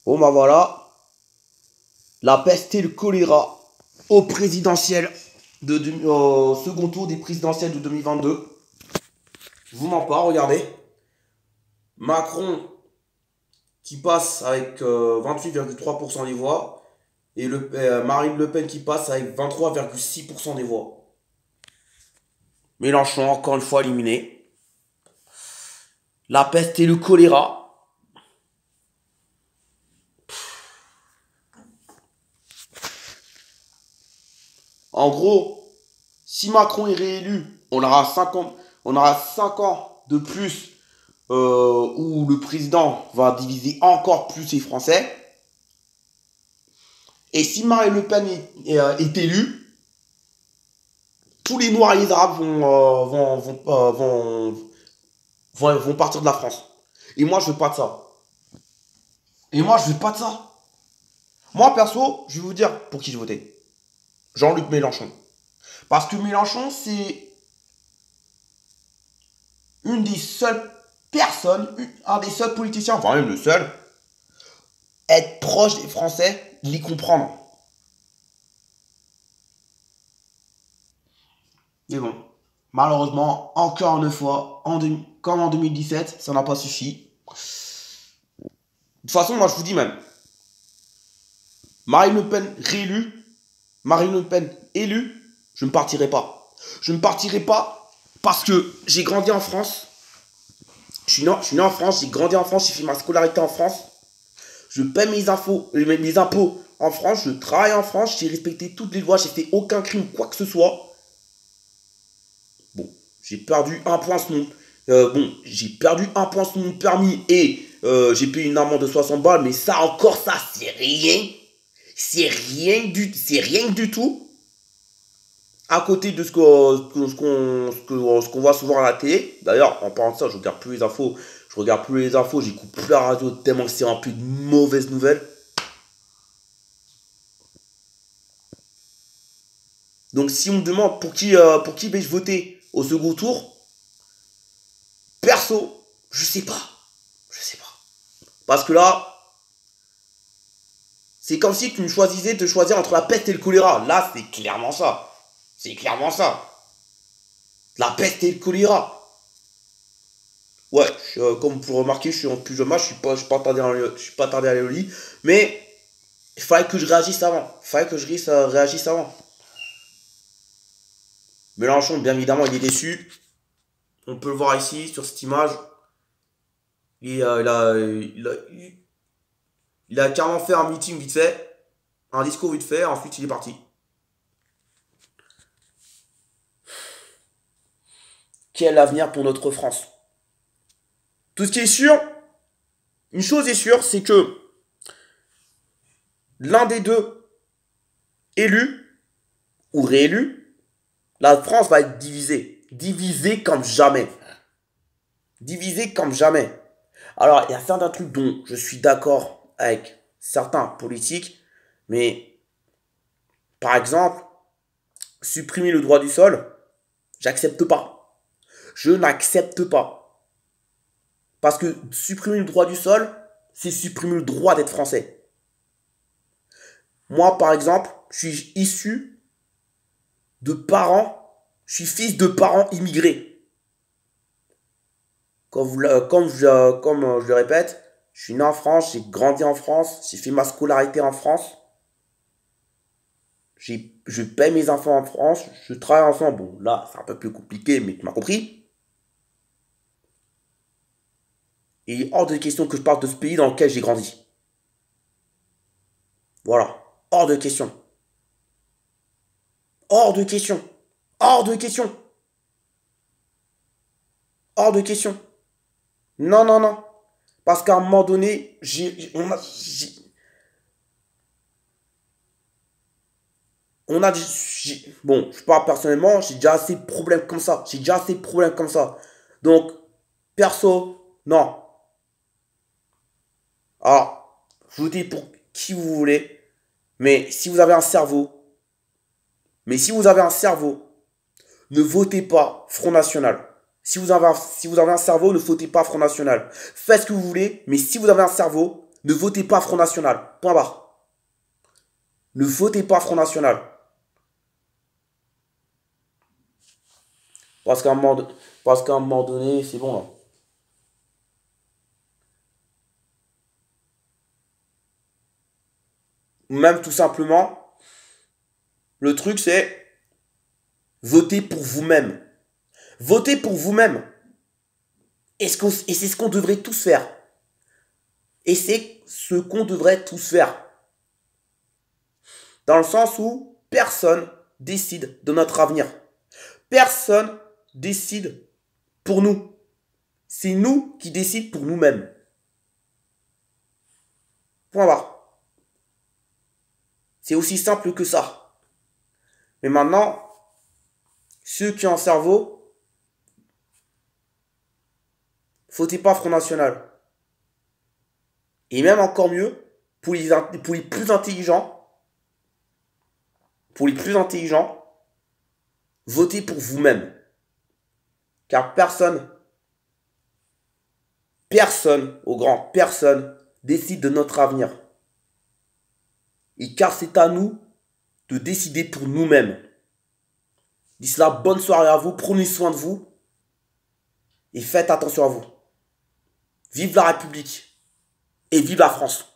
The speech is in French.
Bon bah voilà, la peste et le choléra au présidentiel au second tour des présidentielles de 2022. Je vous mens pas, regardez. Macron qui passe avec 28,3% des voix et Marine Le Pen qui passe avec 23,6% des voix. Mélenchon encore une fois éliminé. La peste et le choléra. En gros, si Macron est réélu, on aura 5 ans de plus où le président va diviser encore plus les Français. Et si Marine Le Pen est élue, tous les Noirs et les Arabes vont partir de la France. Et moi, je veux pas de ça. Moi, perso, je vais vous dire pour qui je votais. Jean-Luc Mélenchon. Parce que Mélenchon, c'est une des seules personnes, un des seuls politiciens, enfin même le seul, être proche des Français, les comprendre. Mais bon, malheureusement, encore une fois, comme en 2017, ça n'a pas suffi. De toute façon, moi je vous dis même, Marine Le Pen réélue, Marine Le Pen élue, je ne partirai pas. Je ne partirai pas parce que j'ai grandi en France. Je suis né en France, j'ai grandi en France, j'ai fait ma scolarité en France. Je paie mes impôts en France, je travaille en France, j'ai respecté toutes les lois, j'ai fait aucun crime, quoi que ce soit. Bon, j'ai perdu un point sur mon permis et j'ai payé une amende de 60 balles, mais ça encore, ça c'est rien. C'est rien du tout. À côté de ce qu'on voit souvent à la télé. D'ailleurs, en parlant de ça, je regarde plus les infos, j'écoute plus la radio tellement que c'est rempli de mauvaises nouvelles. Donc si on me demande pour qui vais-je voter au second tour, perso, je sais pas. Parce que là, c'est comme si tu me choisissais de choisir entre la peste et le choléra. Là, c'est clairement ça. La peste et le choléra. Ouais, comme vous pouvez remarquer, je suis en pyjama, je suis pas tardé à aller au lit. Mais il fallait que je réagisse avant. Mélenchon, bien évidemment, il est déçu. On peut le voir ici, sur cette image. Il a carrément fait un meeting vite fait. Un discours vite fait, ensuite il est parti. Quel est l'avenir pour notre France? Tout ce qui est sûr, une chose est sûre, c'est que l'un des deux élu ou réélu, la France va être divisée. Divisée comme jamais. Alors, il y a certains trucs dont je suis d'accord avec certains politiques, mais par exemple, supprimer le droit du sol, j'accepte pas. Je n'accepte pas. Parce que supprimer le droit du sol, c'est supprimer le droit d'être français. Moi, par exemple, je suis issu de parents, je suis fils de parents immigrés. Comme je le répète, je suis né en France, j'ai grandi en France, j'ai fait ma scolarité en France. Je paie mes enfants en France, je travaille ensemble. Bon, là, c'est un peu plus compliqué, mais tu m'as compris. Et il est hors de question que je parle de ce pays dans lequel j'ai grandi. Voilà. Hors de question. Hors de question. Non. Parce qu'à un moment donné, bon, je parle personnellement, j'ai déjà assez de problèmes comme ça. Donc, perso, non. Alors, votez pour qui vous voulez. Mais si vous avez un cerveau, ne votez pas Front National. Si vous avez un cerveau, ne votez pas Front National. Faites ce que vous voulez, mais si vous avez un cerveau, Ne votez pas Front National. Point barre. Ne votez pas Front National. Parce qu'à un moment donné, c'est bon là. Même tout simplement, le truc c'est votez pour vous-même. Votez pour vous-même. Et c'est ce qu'on devrait tous faire. Et c'est ce qu'on devrait tous faire. Dans le sens où personne décide de notre avenir. Personne décide pour nous. C'est nous qui décidons pour nous-mêmes. Point barre. C'est aussi simple que ça. Mais maintenant, ceux qui ont un cerveau, votez pas Front National. Et même encore mieux, pour les plus intelligents, votez pour vous-même. Car personne, personne décide de notre avenir. Et car c'est à nous de décider pour nous-mêmes. D'ici là, bonne soirée à vous, prenez soin de vous et faites attention à vous. Vive la République et vive la France.